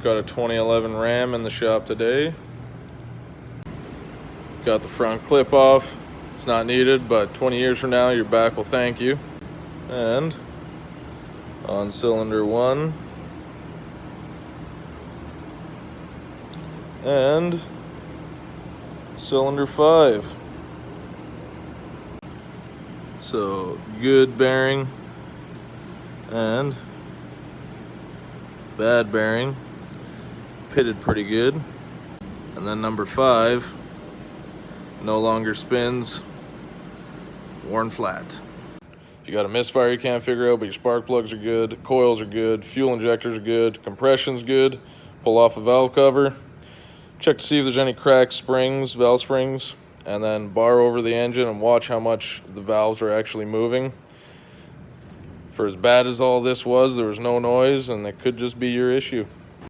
Got a 2011 Ram in the shop today. Got the front clip off. It's not needed, but 20 years from now, your back will thank you. And on cylinder 1. And cylinder 5. So good bearing and bad bearing, pitted pretty good. And then number 5 no longer spins, worn flat. If you got a misfire you can't figure out, but your spark plugs are good, coils are good, fuel injectors are good, compression's good, pull off a valve cover, check to see if there's any cracked springs, valve springs, and then bar over the engine and watch how much the valves are actually moving. For as bad as all this was, there was no noise, and it could just be your issue.